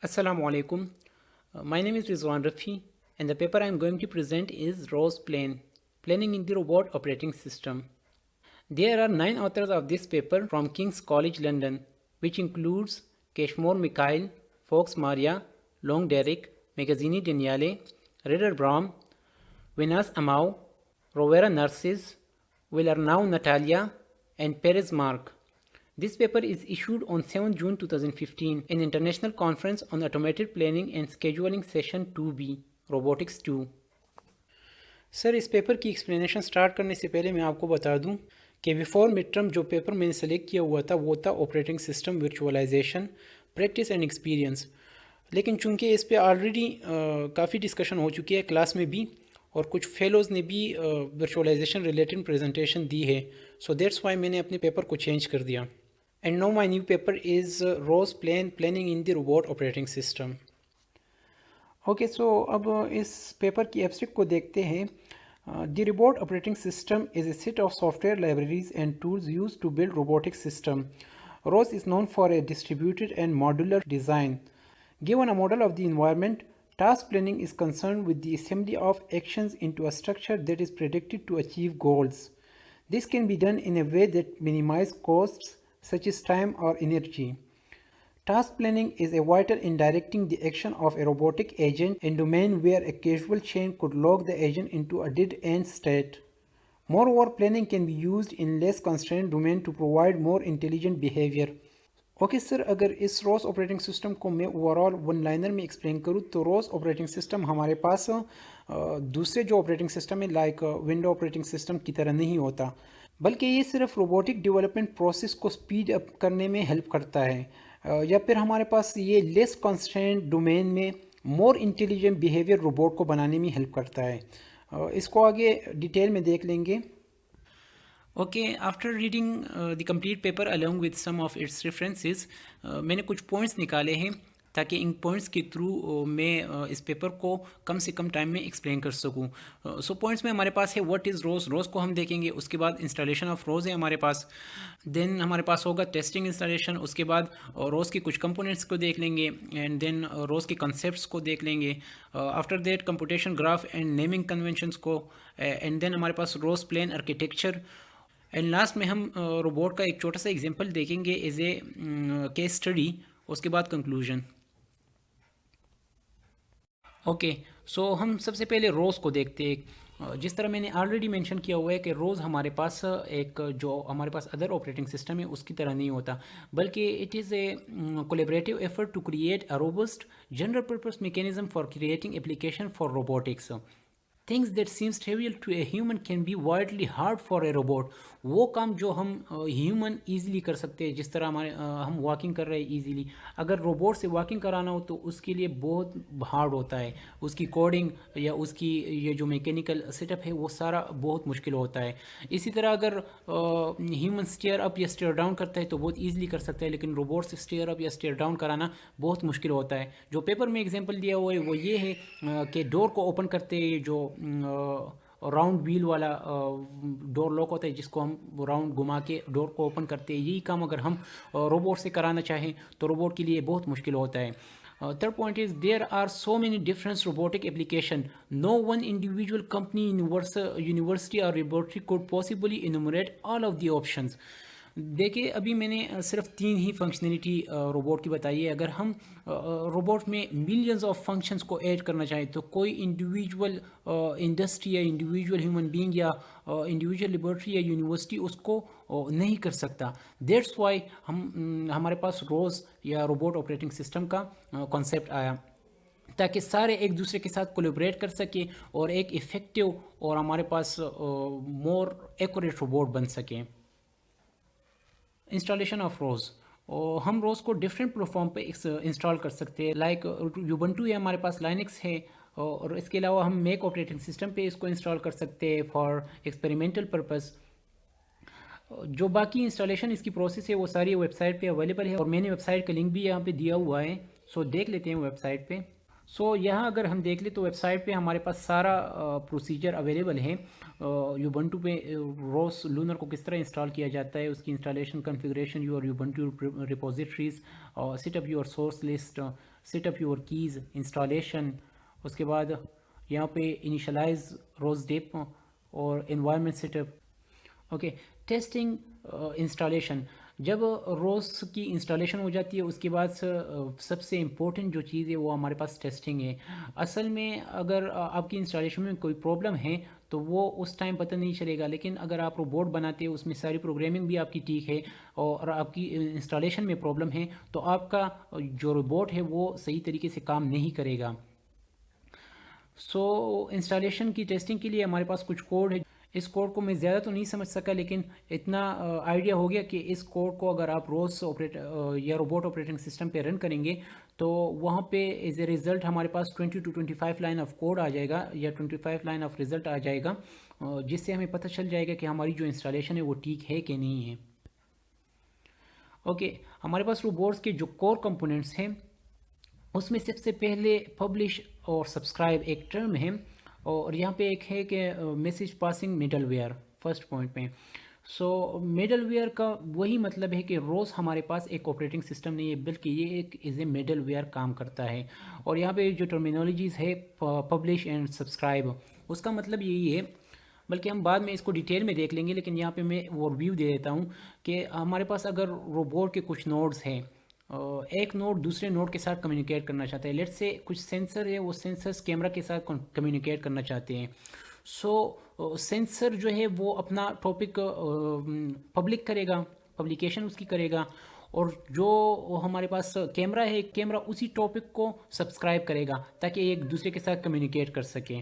Assalamu alaikum. My name is Rizwan Rafi, and the paper I am going to present is ROS Plane, Planning in the Robot Operating System. There are 9 authors of this paper from King's College London, which includes Keshmore Mikhail, Fox Maria, Long Derek, Magazzini Daniele, Ritter Brahm, Vinas Amau, Rovera Narcis, Villarnau Natalia, and Perez Mark. This paper is issued on 7 June 2015 in International Conference on Automated Planning and Scheduling Session 2B, Robotics 2. Sir اس paper کی explanation start کرنے سے پہلے میں آپ کو بتا دوں کہ بیفور مڈ ٹرم جو پیپر میں نے سلیکٹ کیا ہوا تھا وہ تھا operating system virtualization practice and experience, لیکن چونکہ اس پہ آلریڈی کافی ڈسکشن ہو چکی ہے کلاس میں بھی، اور کچھ فیلوز نے بھی ورچوئلائزیشن ریلیٹڈ پریزنٹیشن دی ہے، سو دیٹس وائی میں نے اپنے پیپر کو چینج کر دیا. And now my new paper is ROS planning in the robot operating system. Okay, so اب اس پیپر کی ایبسٹریکٹ کو دیکھتے ہیں. The robot operating system is a set of software libraries and tools use to build robotic system. ROS is known for a distributed and modular design. Given a model of the environment, task planning is concerned with the assembly of actions into a structure that is predicted to achieve goals. This can be done in a way that minimizes costs such as time or energy. Task planning is vital in directing the action of a robotic agent in domain where a casual chain could lock the agent into a dead-end state. Moreover, planning can be used in less constrained domain to provide more intelligent behavior. Okay sir, اگر اس روز operating system کو میں over all one liner میں explain کروں تو روز operating system ہمارے پاس دوسرے جو operating system ہے لائک ونڈو آپریٹنگ سسٹم کی طرح نہیں ہوتا، بلکہ یہ صرف روبوٹک ڈیولپمنٹ پروسیس کو اسپیڈ اپ کرنے میں ہیلپ کرتا ہے، یا پھر ہمارے پاس یہ لیس کنسٹرینٹ ڈومین میں مور انٹیلیجنٹ بیہیویئر روبوٹ کو بنانے میں ہیلپ کرتا ہے. اس کو آگے ڈیٹیل میں دیکھ لیں گے. Okay, after reading the complete paper along with some of its references، میں نے کچھ پوائنٹس نکالے ہیں تاکہ ان پوائنٹس کے تھرو میں اس پیپر کو کم سے کم ٹائم میں ایکسپلین کر سکوں. سو پوائنٹس میں ہمارے پاس ہے واٹ از روز، روز کو ہم دیکھیں گے، اس کے بعد انسٹالیشن آف روز ہے ہمارے پاس، دین ہمارے پاس ہوگا ٹیسٹنگ انسٹالیشن، اس کے بعد روز کے کچھ کمپوننٹس کو دیکھ لیں گے، اینڈ دین روز کے کنسیپٹس کو دیکھ لیں گے، after that computation graph and naming conventions کو، اینڈ دین ہمارے پاس ROS plane architecture, and last میں ہم روبوٹ کا ایک چھوٹا سا ایگزامپل دیکھیں گے ایز اے کیس اسٹڈی، اس کے بعد کنکلوژن. اوکے، سو ہم سب سے پہلے روز کو دیکھتے ہیں. جس طرح میں نے آلریڈی مینشن کیا ہوا ہے کہ روز ہمارے پاس ایک جو ہمارے پاس ادر آپریٹنگ سسٹم ہے اس کی طرح نہیں ہوتا، بلکہ it is a collaborative effort to create a robust general purpose mechanism for creating application for robotics. Things that seems trivial to a human can be widely hard for a robot. وہ کام جو ہم human easily کر سکتے ہیں، جس طرح ہمارے ہم واکنگ کر رہے ہیں ایزیلی، اگر روبوٹ سے واکنگ کرانا ہو تو اس کے لیے بہت ہارڈ ہوتا ہے، اس کی کوڈنگ یا اس کی یہ جو میکینیکل سیٹ اپ ہے وہ سارا بہت مشکل ہوتا ہے. اسی طرح اگر ہیومن اسٹیئر اپ یا اسٹیئر ڈاؤن کرتا ہے تو بہت ایزیلی کر سکتا ہے، لیکن روبوٹ سے اسٹیئر اپ یا اسٹیئر ڈاؤن کرانا بہت مشکل ہوتا ہے. جو پیپر میں ایگزامپل دیا ہوا ہے وہ یہ ہے کہ ڈور کو اوپن کرتے جو راؤنڈ ویل والا ڈور لاک ہوتا ہے جس کو ہم راؤنڈ گھما کے ڈور کو اوپن کرتے ہیں، یہی کام اگر ہم روبوٹ سے کرانا چاہیں تو روبوٹ کے لیے بہت مشکل ہوتا ہے. Third point is there are so many different robotic applications. No one individual company, university or laboratory could possibly enumerate all of the options. دیکھیے ابھی میں نے صرف 3 ہی فنکشنلٹی روبوٹ کی بتائی ہے. اگر ہم روبوٹ میں ملینز آف فنکشنز کو ایڈ کرنا چاہیں تو کوئی انڈیویجول انڈسٹری یا انڈیویجول ہیومن بینگ یا انڈیویجول لیبورٹری یا یونیورسٹی اس کو نہیں کر سکتا. دیٹس وائی ہمارے پاس روز یا روبوٹ آپریٹنگ سسٹم کا کانسیپٹ آیا، تاکہ سارے ایک دوسرے کے ساتھ کولیبریٹ کر سکیں اور ایک افیکٹو اور ہمارے پاس مور ایکوریٹ روبوٹ بن سکیں. انسٹالیشن آف روز، ہم روز کو ڈفرینٹ پلیٹفارم پہ انسٹال کر سکتے ہیں، لائک یوبنٹو ہے ہمارے پاس، لائنکس ہے، اور اس کے علاوہ ہم میک آپریٹنگ سسٹم پہ اس کو انسٹال کر سکتے ہیں فار ایکسپیریمنٹل پرپز. جو باقی انسٹالیشن اس کی پروسیس ہے وہ ساری ویب سائٹ پہ اویلیبل ہے، اور میں نے ویب سائٹ کا لنک بھی یہاں پہ دیا ہوا ہے، سو دیکھ لیتے ہیں ویب سائٹ پہ. سو یہاں اگر ہم دیکھ لیں تو ویب سائٹ پہ ہمارے پاس سارا پروسیجر اویلیبل ہے. یوبنٹو پہ روز لونر کو کس طرح انسٹال کیا جاتا ہے، اس کی installation, configuration, your Ubuntu repositories, set up your source list, set up your keys, installation, اس کے بعد یہاں پہ انیشلائز روز ڈیپ اور environment set up. Okay, testing installation. جب روز کی انسٹالیشن ہو جاتی ہے اس کے بعد سب سے امپورٹنٹ جو چیز ہے وہ ہمارے پاس ٹیسٹنگ ہے. اصل میں اگر آپ کی انسٹالیشن میں کوئی پرابلم ہے تو وہ اس ٹائم پتہ نہیں چلے گا، لیکن اگر آپ روبوٹ بناتے ہیں اس میں ساری پروگرامنگ بھی آپ کی ٹھیک ہے اور آپ کی انسٹالیشن میں پرابلم ہے تو آپ کا جو روبوٹ ہے وہ صحیح طریقے سے کام نہیں کرے گا. سو انسٹالیشن کی ٹیسٹنگ کے لیے ہمارے پاس کچھ کوڈ ہے. اس کوڈ کو میں زیادہ تو نہیں سمجھ سکا لیکن اتنا آئیڈیا ہو گیا کہ اس کوڈ کو اگر آپ روز یا روبوٹ آپریٹنگ سسٹم پہ رن کریں گے تو وہاں پہ ایز اے ریزلٹ ہمارے پاس 20 to 25 لائن آف کوڈ آ جائے گا یا 25 لائن آف ریزلٹ آ جائے گا، جس سے ہمیں پتہ چل جائے گا کہ ہماری جو انسٹالیشن ہے وہ ٹھیک ہے کہ نہیں ہے. اوکے، ہمارے پاس روبوٹس کے جو کور کمپوننٹس ہیں اس میں سب سے پہلے پبلش اور سبسکرائب ایک ٹرم ہے، اور یہاں پہ ایک ہے کہ message passing middle where first point پہ. سو مڈل ویئر کا وہی مطلب ہے کہ روز ہمارے پاس ایک آپریٹنگ سسٹم نہیں ہے بلکہ یہ ایک ایز اے مڈل ویئر کام کرتا ہے. اور یہاں پہ جو ٹرمینالوجیز ہے پبلش اینڈ سبسکرائب اس کا مطلب یہی ہے، بلکہ ہم بعد میں اس کو ڈیٹیل میں دیکھ لیں گے، لیکن یہاں پہ میں وہ ریویو دے دیتا ہوں کہ ہمارے پاس اگر روبوٹ کے کچھ نوڈز ہیں، ایک نوڈ دوسرے نوڈ کے ساتھ کمیونیکیٹ کرنا چاہتا ہے، لیٹ سے کچھ سینسر ہے وہ سینسرز کیمرہ کے ساتھ کمیونیکیٹ کرنا چاہتے ہیں. سو سینسر جو ہے وہ اپنا ٹاپک پبلک کرے گا، پبلیکیشن اس کی کرے گا، اور جو ہمارے پاس کیمرہ ہے کیمرہ اسی ٹاپک کو سبسکرائب کرے گا تاکہ ایک دوسرے کے ساتھ کمیونیکیٹ کر سکیں.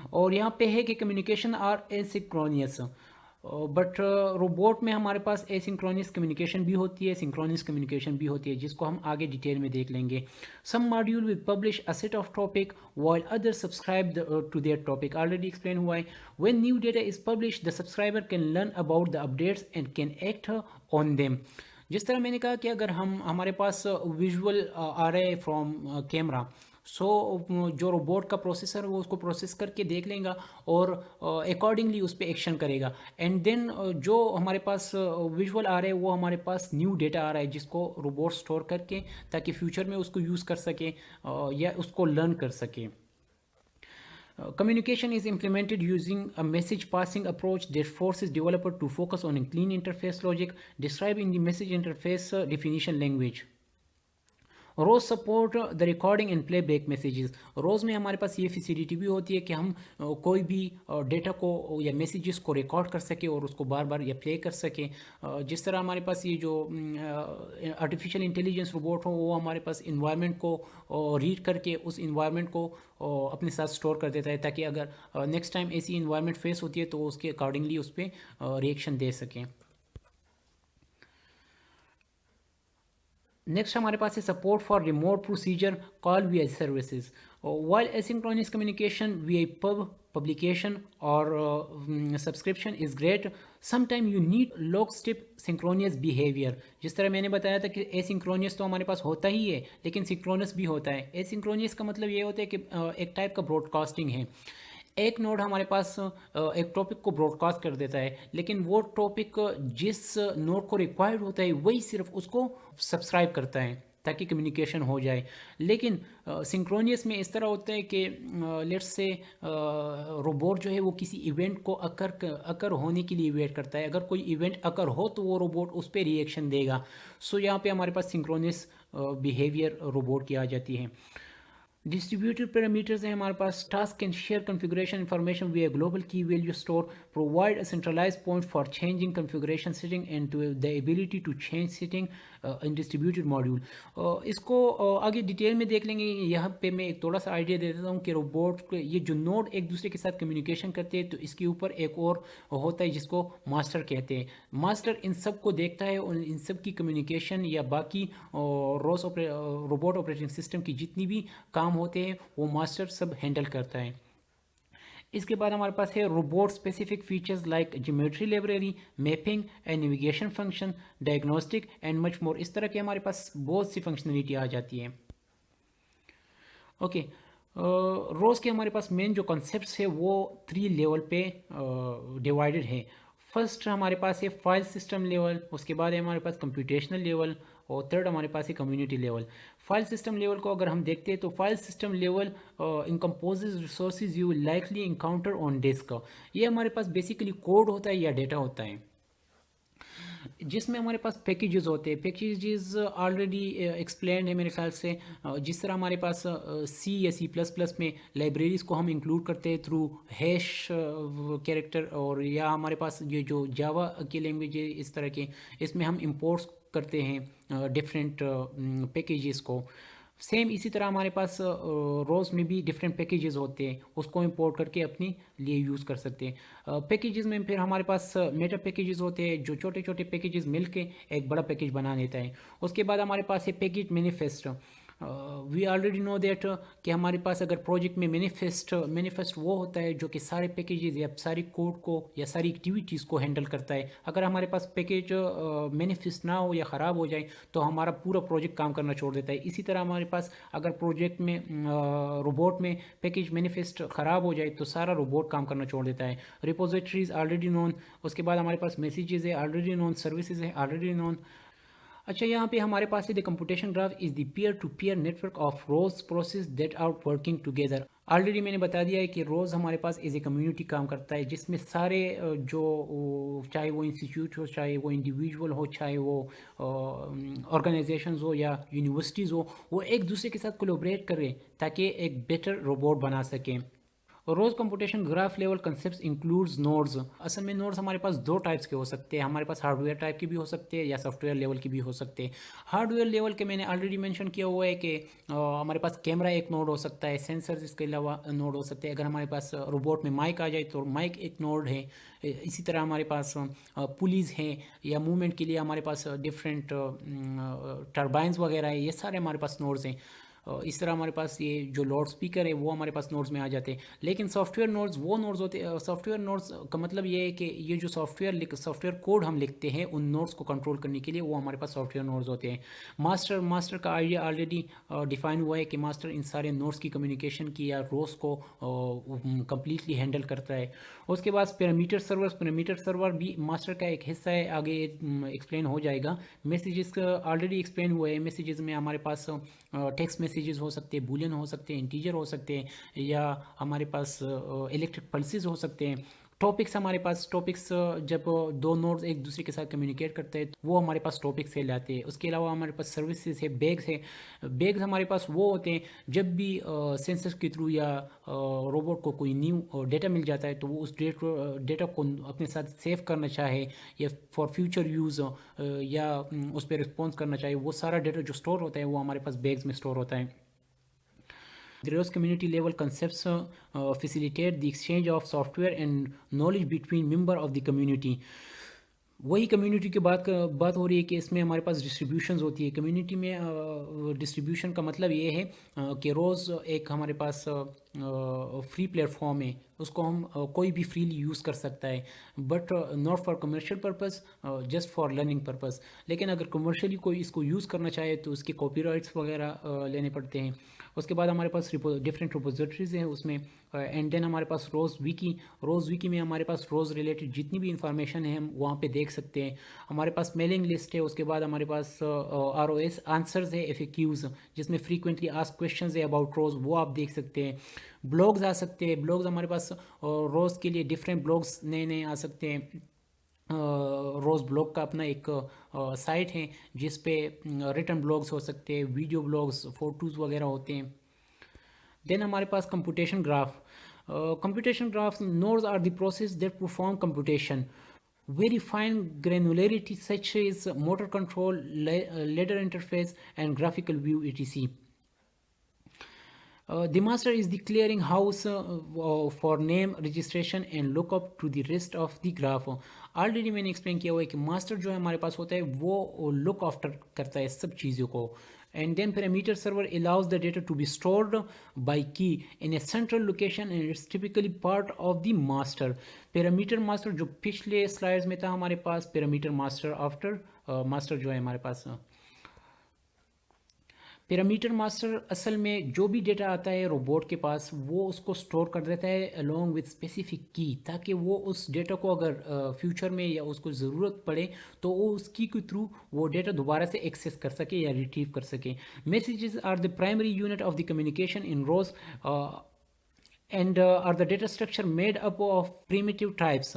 اور یہاں پہ ہے کہ کمیونیکیشن آر اسynchronous، بٹ روبوٹ میں ہمارے پاس اسynchronous کمیونیکیشن بھی ہوتی ہے، سنکرونس کمیونیکیشن بھی ہوتی ہے، جس کو ہم آگے ڈیٹیل میں دیکھ لیں گے. Some module will publish a set of topic while others subscribe to their topic. Already explained why. When new data is published, the subscriber can learn about the updates and can act on them. جس طرح میں نے کہا کہ اگر ہمارے پاس visual آ رہے from camera, سو جو روبوٹ کا پروسیسر وہ اس کو پروسیس کر کے دیکھ لیں گا اور اکارڈنگلی اس پہ ایکشن کرے گا. اینڈ دین جو ہمارے پاس ویژول آ رہے ہیں وہ ہمارے پاس نیو ڈیٹا آ رہا ہے جس کو روبوٹ سٹور کر کے تاکہ فیوچر میں اس کو یوز کر سکے یا اس کو لرن کر سکے. Communication is implemented using a message passing approach that forces developer to focus on a clean interface logic described in the message interface definition language. ROS support the recording and play back messages. ROS میں ہمارے پاس یہ facility بھی ہوتی ہے کہ ہم کوئی بھی ڈیٹا کو یا میسیجز کو ریکارڈ کر سکیں اور اس کو بار بار یا پلے کر سکیں. جس طرح ہمارے پاس یہ جو آرٹیفیشیل انٹیلیجنس روبوٹ ہو وہ ہمارے پاس انوائرمنٹ کو ریڈ کر کے اس انوائرمنٹ کو اپنے ساتھ سٹور کر دیتا ہے تاکہ اگر نیکسٹ ٹائم ایسی انوائرمنٹ فیس ہوتی ہے تو اس کے اکارڈنگلی اس پہ ریئیکشن دے سکیں. نیکسٹ ہمارے پاس ہے support for remote procedure call via services. While اسynchronous communication via pub publication or subscription is great, sometime you need lockstep synchronous behavior. جس طرح میں نے بتایا تھا کہ asynchronous تو ہمارے پاس ہوتا ہی ہے لیکن synchronous بھی ہوتا ہے. asynchronous کا مطلب یہ ہوتا ہے کہ ایک ٹائپ کا براڈ کاسٹنگ ہے. ایک نوڈ ہمارے پاس ایک ٹاپک کو براڈ کاسٹ کر دیتا ہے لیکن وہ ٹاپک جس نوڈ کو ریکوائرڈ ہوتا ہے وہی صرف اس کو سبسکرائب کرتا ہے تاکہ کمیونیکیشن ہو جائے. لیکن سنکرونیس میں اس طرح ہوتا ہے کہ لیٹس سے روبوٹ جو ہے وہ کسی ایونٹ کو اکر ہونے کے لیے ویٹ کرتا ہے. اگر کوئی ایونٹ اکر ہو تو وہ روبوٹ اس پہ ری ایکشن دے گا. سو یہاں پہ ہمارے پاس سنکرونیس بیہیویئر روبوٹ کی آ جاتی ہے. ڈسٹریبیوٹیڈ پیرامیٹرز ہیں ہمارے پاس. Task can share configuration information via global key value store, provide a centralize point for changing configuration setting and the ability to change setting in distributed module. اس کو آگے detail میں دیکھ لیں گے. یہاں پہ میں ایک تھوڑا سا آئیڈیا دے دیتا ہوں کہ روبوٹ یہ جو نوڈ ایک دوسرے کے ساتھ کمیونیکیشن کرتے ہیں تو اس کے اوپر ایک اور ہوتا ہے جس کو ماسٹر کہتے ہیں. ماسٹر ان سب کو دیکھتا ہے اور ان سب کی کمیونیکیشن یا باقی روبوٹ آپریٹنگ سسٹم کی جتنی بھی کام ہوتے ہیں وہ ماسٹر سب ہینڈل کرتا ہے. اس کے بعد ہمارے پاس ہے robot specific features like geometry library, mapping and navigation function, diagnostic and much more. اس طرح کے ہمارے پاس بہت سی فنکشنلٹی آ جاتی ہے. اوکے, روز کے ہمارے پاس مین جو کنسیپٹس ہے وہ 3 لیول پہ ڈیوائیڈڈ ہے. فرسٹ ہمارے پاس ہے فائل سسٹم لیول, اس کے بعد ہے ہمارے پاس کمپیوٹیشنل لیول, اور تھرڈ ہمارے پاس ہے community level. File system level کو اگر ہم دیکھتے ہیں تو file system level encompasses resources you likely encounter on disk. یہ ہمارے پاس بیسیکلی کوڈ ہوتا ہے یا ڈیٹا ہوتا ہے جس میں ہمارے پاس پیکیجز ہوتے ہیں. پیکیجز آلریڈی ایکسپلینڈ ہے میرے خیال سے. جس طرح ہمارے پاس سی یا سی پلس پلس میں لائبریریز کو ہم انکلوڈ کرتے ہیں تھرو ہیش کیریکٹر, اور یا ہمارے پاس یہ جو جاوا کی لینگویج ہے اس طرح کے, اس میں ہم امپورٹس کرتے ہیں ڈفرینٹ پیکیجز کو. سیم اسی طرح ہمارے پاس روز میں بھی ڈفرینٹ پیکیجز ہوتے ہیں, اس کو امپورٹ کر کے اپنے لیے یوز کر سکتے ہیں. پیکیجز میں پھر ہمارے پاس میٹا پیکیجز ہوتے ہیں جو چھوٹے چھوٹے پیکیجز مل کے ایک بڑا پیکیج بنا دیتا ہے. اس کے بعد ہمارے پاس ہے package manifest. We already know that کہ ہمارے پاس اگر پروجیکٹ میں مینیفیسٹ وہ ہوتا ہے جو کہ سارے پیکیجز یا ساری کوڈ کو یا ساری ایکٹیویٹیز کو ہینڈل کرتا ہے. اگر ہمارے پاس پیکیج مینیفیسٹ نہ ہو یا خراب ہو جائے تو ہمارا پورا پروجیکٹ کام کرنا چھوڑ دیتا ہے. اسی طرح ہمارے پاس اگر پروجیکٹ میں روبوٹ میں پیکیج مینیفیسٹ خراب ہو جائے تو سارا روبوٹ کام کرنا چھوڑ دیتا ہے. Repositories already known. اس کے بعد ہمارے پاس میسیجز ہے آلریڈی نون, سروسز ہے آلریڈی نون. اچھا, یہاں پہ ہمارے پاس the computation graph is the peer to peer network of ROS process that are working together. Already میں نے بتا دیا ہے کہ روز ہمارے پاس ایز اے کمیونٹی کام کرتا ہے جس میں سارے جو چاہے وہ انسٹیٹیوٹ ہو, چاہے وہ انڈیویجول ہو, چاہے وہ آرگنائزیشنز ہو یا یونیورسٹیز ہو, وہ ایک دوسرے کے ساتھ کولیبریٹ کریں تاکہ ایک بیٹر روبوٹ بنا سکیں. ROS computation graph level concepts includes nodes. اصل میں نوڈز ہمارے پاس دو ٹائپس کے ہو سکتے ہیں. ہمارے پاس ہارڈ ویئر ٹائپ کے بھی ہو سکتے ہیں یا سافٹ ویئر لیول کے بھی ہو سکتے ہیں. ہارڈ ویئر لیول کے میں نے آلریڈی مینشن کیا ہوا ہے کہ ہمارے پاس کیمرہ ایک نوڈ ہو سکتا ہے, سینسرز اس کے علاوہ نوڈ ہو سکتے ہیں. اگر ہمارے پاس روبوٹ میں مائک آ جائے تو مائک ایک نوڈ ہے. اسی طرح ہمارے پاس پولیز ہیں یا موومنٹ کے لیے ہمارے پاس ڈفرینٹ ٹربائنز وغیرہ ہیں, یہ سارے ہمارے پاس نوڈز ہیں. اس طرح ہمارے پاس یہ جو لاؤڈ اسپیکر ہے وہ ہمارے پاس نوڈز میں آ جاتے ہیں. لیکن سافٹ ویئر نوڈز وہ نوڈز ہوتے ہیں, سافٹ ویئر نوڈز کا مطلب یہ ہے کہ یہ جو سافٹ ویئر کوڈ ہم لکھتے ہیں ان نوڈز کو کنٹرول کرنے کے لیے وہ ہمارے پاس سافٹ ویئر نوڈز ہوتے ہیں. ماسٹر کا آئیڈیا آلریڈی ڈیفائن ہوا ہے کہ ماسٹر ان سارے نوڈز کی کمیونیکیشن کی یا روز کو کمپلیٹلی ہینڈل کرتا ہے. اس کے بعد پیرامیٹر سرور بھی ماسٹر کا ایک حصہ ہے, آگے ایکسپلین ہو جائے گا. میسیجز آلریڈی ایکسپلین ہوئے ہیں. میسیجز میں ہمارے پاس ٹیکسٹ میسیجز ہو سکتے ہیں, بولین ہو سکتے ہیں, انٹیجر ہو سکتے ہیں, یا ہمارے پاس الیکٹرک پلسز ہو سکتے ہیں. ٹاپکس ہمارے پاس جب دو نوڈز ایک دوسرے کے ساتھ کمیونیکیٹ کرتے ہیں وہ ہمارے پاس ٹاپکس سے لاتے ہیں. اس کے علاوہ ہمارے پاس سروسز ہے, بیگز ہمارے پاس وہ ہوتے ہیں جب بھی سینسر کے تھرو یا روبوٹ کو کوئی نیو ڈیٹا مل جاتا ہے تو وہ اس ڈیٹا کو اپنے ساتھ سیو کرنا چاہے یا فار فیوچر یوز یا اس پہ رسپانس کرنا چاہے, وہ سارا ڈیٹا جو اسٹور ہوتا ہے وہ ہمارے پاس بیگز میں اسٹور ہوتا ہے. The ROS community level concepts facilitate the exchange of software and knowledge between member of the community. وہی کمیونٹی کی بات ہو رہی ہے کہ اس میں ہمارے پاس ڈسٹریبیوشنز ہوتی ہے. کمیونٹی میں ڈسٹریبیوشن کا مطلب یہ ہے کہ روز ایک ہمارے پاس فری پلیٹ فارم ہے, اس کو ہم کوئی بھی فریلی یوز کر سکتا ہے, but not for commercial purpose, just for learning purpose. لیکن اگر کمرشلی کوئی اس کو یوز کرنا چاہے تو اس کے کاپی رائٹس وغیرہ لینے پڑتے ہیں. اس کے بعد ہمارے پاس ڈفرینٹ ریپوزیٹریز ہیں اس میں. اینڈ دین ہمارے پاس روز ویکی میں ہمارے پاس روز ریلیٹڈ جتنی بھی انفارمیشن ہے ہم وہاں پہ دیکھ سکتے ہیں. ہمارے پاس میلنگ لسٹ ہے. اس کے بعد ہمارے پاس ROS آنسرز ہے, FAQs جس میں فریکوینٹلی آسک کویشچنز ہے اباؤٹ روز, وہ آپ دیکھ سکتے ہیں. بلاگز آ سکتے ہیں. بلاگز ہمارے پاس روز کے لیے ڈفرینٹ بلاگز نئے آ سکتے ہیں. روز بلاگ کا اپنا ایک سائٹ ہے جس پہ ریٹن بلاگز ہو سکتے ہیں, ویڈیو بلاگز, فوٹوز وغیرہ ہوتے ہیں. دین ہمارے پاس computation graph nodes are the process that perform computation. Very fine granularity such as motor control, ladder interface and graphical view etc. The master is the clearing house for name registration and lookup to the rest of the graph. Already میں نے explain کیا ہوا ہے کہ master جو ہے ہمارے پاس ہوتا ہے وہ لک آفٹر کرتا ہے سب چیزوں کو. And then parameter server allows the data to be stored by key in a central location and it's typically part of the master. Parameter master جو پچھلے سلائڈز میں تھا ہمارے پاس, parameter master after master جو ہے ہمارے پاس پیرامیٹر ماسٹر اصل میں جو بھی ڈیٹا آتا ہے روبوٹ کے پاس وہ اس کو سٹور کر دیتا ہے along with specific کی، تاکہ وہ اس ڈیٹا کو اگر فیوچر میں یا اس کو ضرورت پڑے تو وہ اس کی کے تھرو وہ ڈیٹا دوبارہ سے ایکسیس کر سکے یا ریٹریو کر سکے. Messages are the primary unit of the communication in ROS and are the data structure made up of primitive types,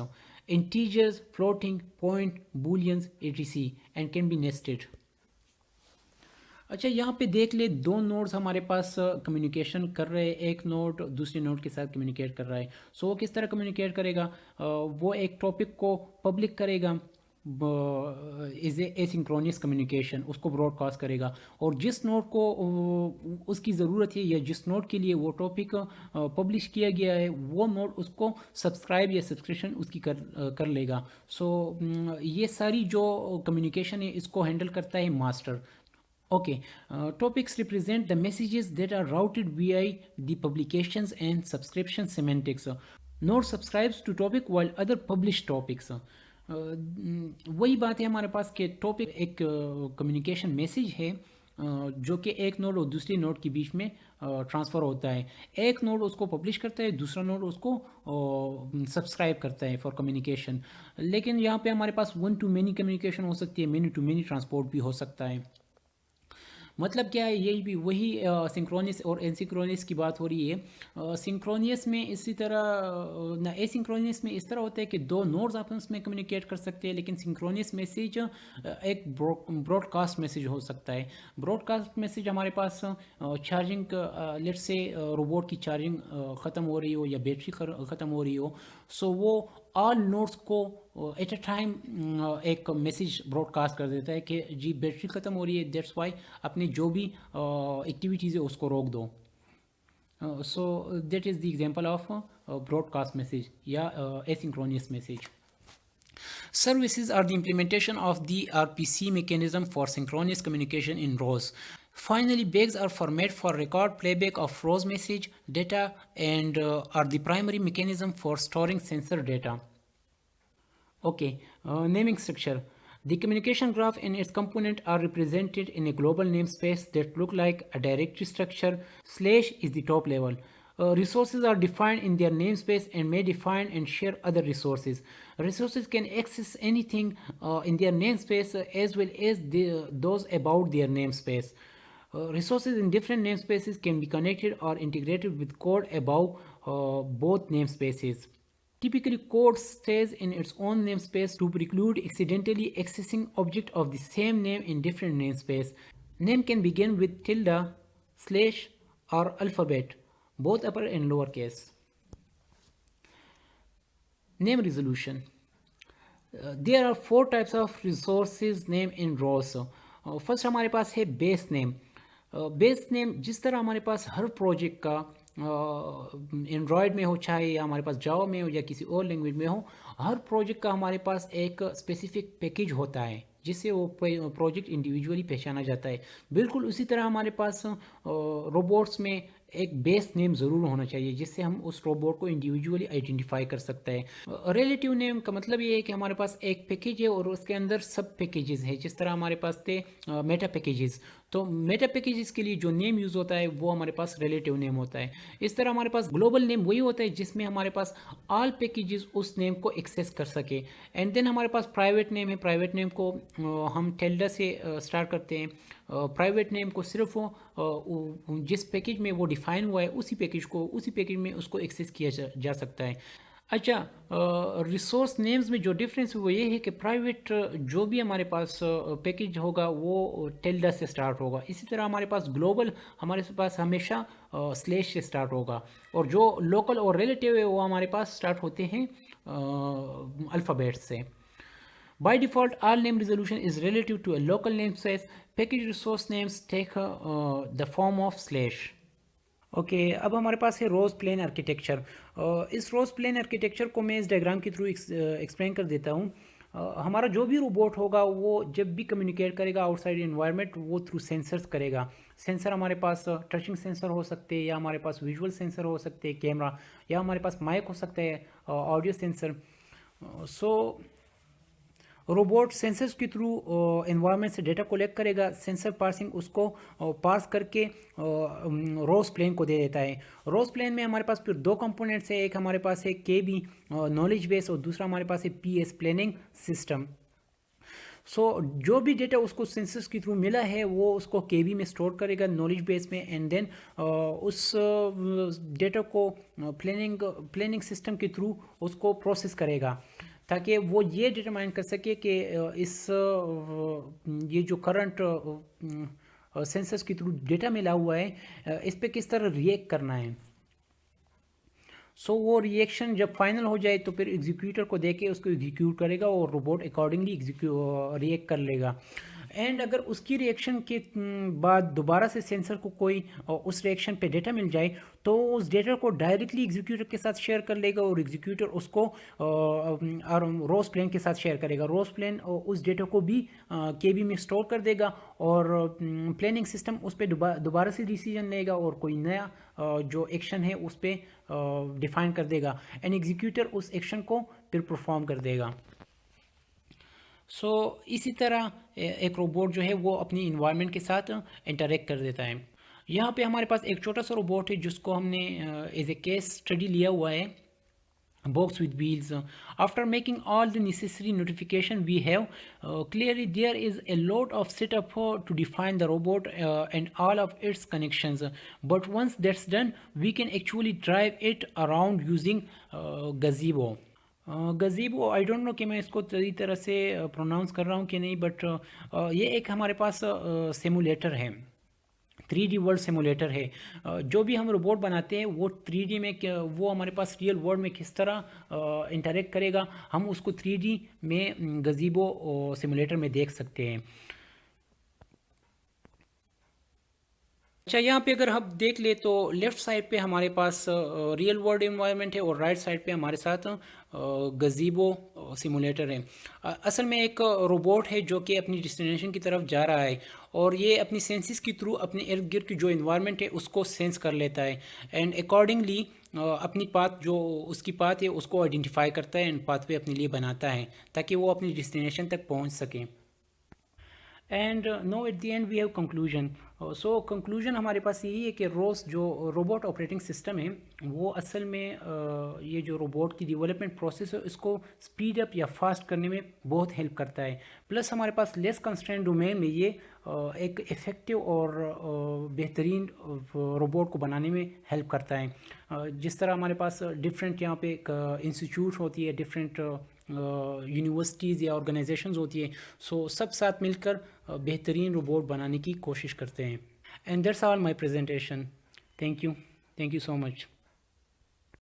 integers, floating point, booleans, etc. and can be nested. اچھا یہاں پہ دیکھ لے دو نوڈز ہمارے پاس communication کر رہے ہیں، ایک نوڈ دوسرے نوڈ کے ساتھ کمیونیکیٹ کر رہا ہے. سو وہ کس طرح کمیونیکیٹ کرے گا؟ وہ ایک ٹاپک کو پبلک کرے گا، از اے اسنکرونس کمیونیکیشن، اس کو براڈ کاسٹ کرے گا، اور جس نوڈ کو اس کی ضرورت ہے یا جس نوڈ کے لیے وہ ٹاپک پبلش کیا گیا ہے وہ نوڈ اس کو سبسکرائب یا سبسکرپشن اس کی کر لے گا. سو یہ ساری جو کمیونیکیشن ہے اس کو ہینڈل کرتا ہے master. Okay, topics represent the messages that are routed via the publications and subscription semantics. Node subscribes to topic while other publish topics. وہی بات ہے ہمارے پاس کہ ٹاپک ایک کمیونیکیشن میسیج ہے جو کہ ایک نوڈ اور دوسری نوڈ کے بیچ میں ٹرانسفر ہوتا ہے. ایک نوڈ اس کو پبلش کرتا ہے، دوسرا نوڈ اس کو سبسکرائب کرتا ہے فار کمیونیکیشن. لیکن یہاں پہ ہمارے پاس ون ٹو مینی کمیونیکیشن ہو سکتی ہے، مینی ٹو مینی ٹرانسپورٹ بھی ہو سکتا ہے. مطلب کیا ہے؟ یہی بھی وہی سنکرونس اور اسنکرونس کی بات ہو رہی ہے. سنکرونس میں اسی طرح اسنکرونس میں اس طرح ہوتا ہے کہ دو نوڈز آپس میں کمیونیکیٹ کر سکتے ہیں، لیکن سنکرونس میسیج ایک براڈ کاسٹ میسیج ہو سکتا ہے. براڈ کاسٹ میسیج ہمارے پاس چارجنگ لیٹ سے روبوٹ کی چارجنگ ختم ہو رہی ہو یا بیٹری ختم ہو رہی ہو، سو وہ آل نوڈس کو ایٹ اے ٹائم ایک میسیج براڈ کاسٹ کر دیتا ہے کہ جی بیٹری ختم ہو رہی ہے، دیٹس وائی اپنی جو بھی ایکٹیویٹیز ہے اس کو روک دو. So that is the example of broadcast message یا asynchronous message. Services are the implementation of the RPC mechanism for synchronous communication in ROS. Finally, bags are format for record playback of ROS message data and are the primary mechanism for storing sensor data. Okay, naming structure. The communication graph and its component are represented in a global namespace that look like a directory structure. Slash is the top level. Resources are defined in their namespace and may define and share other resources. Resources can access anything in their namespace as well as those about their namespace. Resources in different namespaces can be connected or integrated with code above both namespaces. Typically, code stays in its own namespace to preclude accidentally accessing object of the same name in different namespace. Name can begin with tilde, slash, or alphabet, both upper and lower case. Name resolution. There are four types of resources name in ROS. First ہمارے پاس ہے بیس نیم. بیس نیم جس طرح ہمارے پاس ہر project کا Android میں ہو، چاہے یا ہمارے پاس جاوا میں ہو یا کسی اور لینگویج میں ہو، ہر پروجیکٹ کا ہمارے پاس ایک اسپیسیفک پیکیج ہوتا ہے جس سے وہ پروجیکٹ انڈیویجولی پہچانا جاتا ہے. بالکل اسی طرح ہمارے پاس روبوٹس میں ایک بیس نیم ضرور ہونا چاہیے جس سے ہم اس روبوٹ کو انڈیویجولی آئیڈینٹیفائی کر سکتا ہے. ریلیٹیو نیم کا مطلب یہ ہے کہ ہمارے پاس ایک پیکیج ہے اور اس کے اندر سب پیکیجز ہیں، جس طرح ہمارے پاس تھے میٹا پیکیجز. تو میٹا پیکیجز کے لیے جو نیم یوز ہوتا ہے وہ ہمارے پاس ریلیٹیو نیم ہوتا ہے. اس طرح ہمارے پاس گلوبل نیم وہی ہوتا ہے جس میں ہمارے پاس آل پیکیجز اس نیم کو ایکسیس کر سکے. اینڈ دین ہمارے پاس پرائیویٹ نیم ہے. پرائیویٹ نیم کو ہم ٹیلڈا سے اسٹارٹ کرتے ہیں. پرائیویٹ نیم کو صرف جس پیکیج میں وہ ڈیفائن ہوا ہے اسی پیکیج میں اس کو ایکسیس کیا جا سکتا ہے. اچھا، ریسورس نیمز میں جو ڈفرینس وہ یہ ہے کہ پرائیویٹ جو بھی ہمارے پاس پیکیج ہوگا وہ ٹیلڈا سے سٹارٹ ہوگا. اسی طرح ہمارے پاس گلوبل ہمارے پاس ہمیشہ سلیش سے سٹارٹ ہوگا، اور جو لوکل اور ریلیٹیو ہے وہ ہمارے پاس سٹارٹ ہوتے ہیں الفابیٹ سے. By default, all name resolution is relative to a local namespace. Package resource names take the form of slash. Okay, اب ہمارے پاس ہے روز پلین آرکیٹیکچر. اس روز پلین آرکیٹیکچر کو میں اس ڈائیگرام کے تھرو ایکسپلین کر دیتا ہوں. ہمارا جو بھی روبوٹ ہوگا وہ جب بھی کمیونیکیٹ کرے گا آؤٹ سائڈ انوائرمنٹ وہ تھرو سینسرز کرے گا. سینسر ہمارے پاس ٹچنگ سینسر ہو سکتے ہیں، یا ہمارے پاس ویژول سینسر ہو سکتے ہیں کیمرہ، یا ہمارے پاس مائک ہو سکتا ہے آڈیو سینسر. سو روبوٹ سینسرز کے تھرو انوائرمنٹ سے ڈیٹا کولیکٹ کرے گا، سینسر پارسنگ اس کو پاس کر کے روز پلین کو دے دیتا ہے. روز پلین میں ہمارے پاس پھر دو کمپوننٹس ہیں، ایک ہمارے پاس ہے کے بی نالج بیس اور دوسرا ہمارے پاس ہے پی ایس پلاننگ سسٹم. سو جو بھی ڈیٹا اس کو سینسرز کے تھرو ملا ہے وہ اس کو کے بی میں اسٹور کرے گا نالج بیس میں، اینڈ دین اس ڈیٹا کو پلاننگ سسٹم کے تھرو اس کو پروسیس کرے گا تاکہ وہ یہ ڈٹرمائن کر سکے کہ یہ جو کرنٹ سینسرز کے تھرو ڈیٹا ملا ہوا ہے اس پہ کس طرح ریئیکٹ کرنا ہے. سو وہ ریئیکشن جب فائنل ہو جائے تو پھر ایگزیکیوٹر کو دے کے اس کو ایگزیکیوٹ کرے گا اور روبوٹ اکارڈنگلی ریئیکٹ کر لے گا. اینڈ اگر اس کی ریئیکشن کے بعد دوبارہ سے سینسر کو کوئی اس ریئیکشن پہ ڈیٹا مل جائے تو اس ڈیٹا کو ڈائریکٹلی ایگزیکیوٹر کے ساتھ شیئر کر لے گا اور ایگزیکیوٹر اس کو روز پلین کے ساتھ شیئر کرے گا. روز پلین اس ڈیٹا کو بھی کے بی میں اسٹور کر دے گا اور پلاننگ سسٹم اس پہ دوبارہ سے ڈیسیجن لے گا اور کوئی نیا جو ایکشن ہے اس پہ ڈیفائن کر دے گا اینڈ ایگزیکیوٹر اس ایکشن کو پھر پرفارم کر دے گا. سو اسی طرح ایک روبوٹ جو ہے وہ اپنی انوائرمنٹ کے ساتھ انٹریکٹ کر دیتا ہے. یہاں پہ ہمارے پاس ایک چھوٹا سا روبوٹ ہے جس کو ہم نے ایز اے کیس اسٹڈی لیا ہوا ہے، box with wheels. After making all the necessary notification we have, clearly there is a lot of setup to define the robot and all of its connections. But once that's done, we can actually drive it around using gazebo. Gazebo I don't know کہ میں اس کو صحیح طرح سے pronouns کر رہا ہوں کہ نہیں، بٹ یہ ایک ہمارے پاس سیمولیٹر ہے، 3D ورلڈ سیمولیٹر ہے. جو بھی ہم روبوٹ بناتے ہیں وہ 3D میں وہ ہمارے پاس ریئل ورلڈ میں کس طرح انٹریکٹ کرے گا ہم اس کو 3D میں گزیبو سیمولیٹر میں دیکھ سکتے ہیں. اچھا یہاں پہ اگر ہم دیکھ لیں تو لیفٹ سائڈ پہ ہمارے پاس ریئل ورلڈ انوائرمنٹ ہے اور رائٹ سائڈ پہ ہمارے ساتھ گزیبو سیمولیٹر ہے. اصل میں ایک روبوٹ ہے جو کہ اپنی ڈیسٹینیشن کی طرف جا رہا ہے اور یہ اپنی سینسز کے تھرو اپنے ارد گرد کی جو انوائرمنٹ ہے اس کو سینس کر لیتا ہے اینڈ اکارڈنگلی اپنی پاتھ جو اس کی پاتھ ہے اس کو آئیڈینٹیفائی کرتا ہے اینڈ پاتھ وے اپنے لیے بناتا ہے تاکہ وہ اپنی ڈیسٹینیشن تک پہنچ سکیں. And now at the end we have conclusion. So conclusion ہمارے پاس یہی ہے کہ جو روبوٹ آپریٹنگ سسٹم ہے وہ اصل میں یہ جو روبوٹ کی ڈیولپمنٹ پروسیس ہے اس کو اسپیڈ اپ یا فاسٹ کرنے میں بہت ہیلپ کرتا ہے. پلس ہمارے پاس لیس کنسٹرینٹ ڈومین میں یہ ایک افیکٹو اور بہترین روبوٹ کو بنانے میں ہیلپ کرتا ہے. جس طرح ہمارے پاس ڈفرینٹ یہاں پہ انسٹیٹیوٹ ہوتی ہے، ڈفرینٹ یونیورسٹیز یا آرگنائزیشنز ہوتی ہیں، سو سب ساتھ مل کر بہترین روبوٹ بنانے کی کوشش کرتے ہیں. And that's all my presentation. Thank you so much.